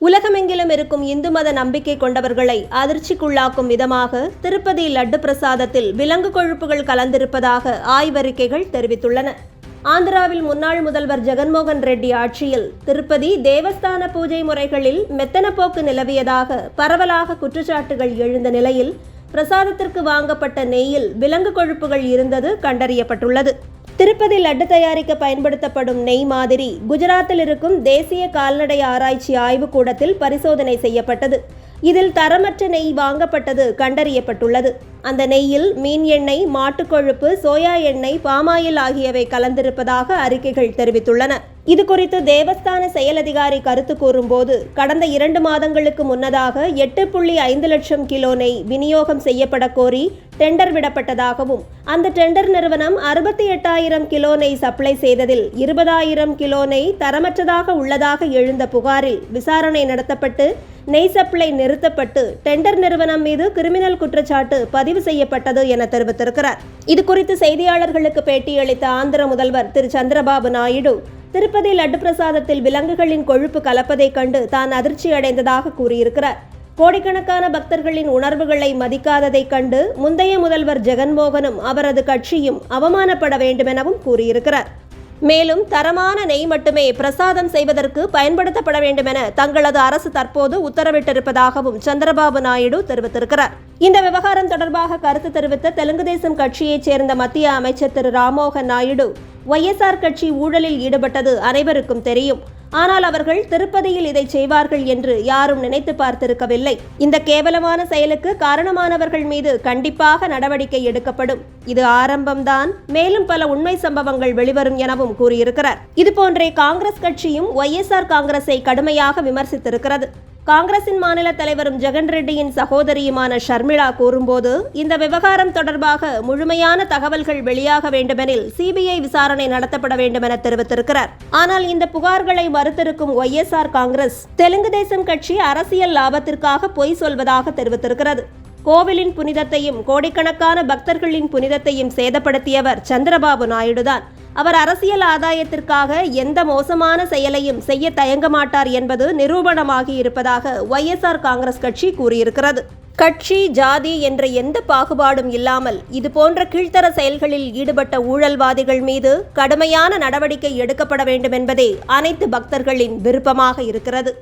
உலகமெங்கிலும் இருக்கும் இந்து மத நம்பிக்கை கொண்டவர்களை அதிர்ச்சிக்குள்ளாக்கும் விதமாக திருப்பதி லட்டு பிரசாதத்தில் விலங்கு கொழுப்புகள் கலந்திருப்பதாக ஆய்வறிக்கைகள் தெரிவித்துள்ளன. ஆந்திராவில் முன்னாள் முதல்வர் ஜெகன்மோகன் ரெட்டி ஆட்சியில் திருப்பதி தேவஸ்தான பூஜை முறைகளில் மெத்தனப்போக்கு நிலவியதாக பரவலாக குற்றச்சாட்டுகள் எழுந்த நிலையில் பிரசாதத்திற்கு வாங்கப்பட்ட நெய்யில் விலங்கு கொழுப்புகள் இருந்தது கண்டறியப்பட்டுள்ளது. திருப்பதி லட்டு தயாரிக்க பயன்படுத்தப்படும் நெய் மாதிரி குஜராத்தில் இருக்கும் தேசிய கால்நடை ஆராய்ச்சி ஆய்வுக்கூடத்தில் பரிசோதனை செய்யப்பட்டது. இதில் தரமற்ற நெய் வாங்கப்பட்டது கண்டறியப்பட்டுள்ளது. அந்த நெய்யில் மீன் எண்ணெய், மாட்டுக்கொழுப்பு, சோயா எண்ணெய், பாமாயில் ஆகியவை கலந்திருப்பதாக அறிக்கைகள் தெரிவித்துள்ளன. இதுகுறித்து தேவஸ்தான செயல் அதிகாரி கருத்து கூறும்போது, கடந்த 2 மாதங்களுக்கு முன்னதாக 8.5 லட்சம் கிலோ நெய் விநியோகம் செய்யப்பட கோரி டெண்டர் விடப்பட்டதாகவும், அந்த டெண்டர் நிறுவனம் 68,000 கிலோ நெய் சப்ளை செய்ததில் 20,000 கிலோ நெய் தரமற்றதாக உள்ளதாக எழுந்த புகாரில் விசாரணை நடத்தப்பட்டு நெய் சப்ளை நிறுத்தப்பட்டு டெண்டர் நிறுவனம் மீது கிரிமினல் குற்றச்சாட்டு பதிவு செய்யப்பட்டது என தெரிவித்திருக்கிறார். இதுகுறித்து செய்தியாளர்களுக்கு பேட்டியளித்த ஆந்திர முதல்வர் திரு சந்திரபாபு நாயுடு, திருப்பதி லட்டு பிரசாதத்தில் விலங்குகளின் கொழுப்பு கலப்பதைக் கண்டு தான் அதிர்ச்சி அடைந்ததாக கூறியிருக்கிறார். கோடிக்கணக்கான பக்தர்களின் உணர்வுகளை மதிக்காததைக் கண்டு முந்தைய முதல்வர் ஜெகன்மோகனும் அவரது கட்சியும் அவமானப்பட வேண்டுமெனவும் கூறியிருக்கிறார். மேலும் தரமான நெய் மட்டுமே பிரசாதம் செய்வதற்கு பயன்படுத்தப்பட வேண்டுமென தங்களது அரசு தற்போது உத்தரவிட்டிருப்பதாகவும் சந்திரபாபு நாயுடு தெரிவித்திருக்கிறார். இந்த விவகாரம் தொடர்பாக கருத்து தெரிவித்த தெலுங்கு தேசம் கட்சியைச் சேர்ந்த மத்திய அமைச்சர் திரு ராம்மோகன் நாயுடு, YSR கட்சி ஊழலில் ஈடுபட்டது அனைவருக்கும் தெரியும். ஆனால் அவர்கள் திருப்பதியில் இதை செய்வார்கள் என்று யாரும் நினைத்து பார்த்திருக்கவில்லை. இந்த கேவலமான செயலுக்கு காரணமானவர்கள் மீது கண்டிப்பாக நடவடிக்கை எடுக்கப்படும். இது ஆரம்பம்தான், மேலும் பல உண்மை சம்பவங்கள் வெளிவரும் எனவும் கூறியிருக்கிறார். இதுபோன்றே காங்கிரஸ் கட்சியும் YSR காங்கிரஸை கடுமையாக விமர்சித்திருக்கிறது. காங்கிரசின் மாநில தலைவரும் ஜெகன் ரெட்டியின் சகோதரியுமான ஷர்மிளா கூறும்போது, இந்த விவகாரம் தொடர்பாக முழுமையான தகவல்கள் வெளியாக வேண்டுமெனில் CBI விசாரணை நடத்தப்பட வேண்டுமென தெரிவித்திருக்கிறார். ஆனால் இந்த புகார்களை மறுத்திருக்கும் YSR காங்கிரஸ், தெலுங்கு தேசம் கட்சி அரசியல் லாபத்திற்காக பொய் சொல்வதாக தெரிவித்திருக்கிறது. கோவிலின் புனிதத்தையும் கோடிக்கணக்கான பக்தர்களின் புனிதத்தையும் சேதப்படுத்தியவர் சந்திரபாபு நாயுடுதான். அவர் அரசியல் ஆதாயத்திற்காக எந்த மோசமான செயலையும் செய்ய தயங்க மாட்டார் என்பது நிரூபணமாகி இருப்பதாக YSR காங்கிரஸ் கட்சி கூறியிருக்கிறது. கட்சி, ஜாதி என்ற எந்த பாகுபாடும் இல்லாமல் இதுபோன்ற கீழ்த்தர செயல்களில் ஈடுபட்ட ஊழல்வாதிகள் மீது கடுமையான நடவடிக்கை எடுக்கப்பட வேண்டும் என்பதே அனைத்து பக்தர்களின் விருப்பமாக இருக்கிறது.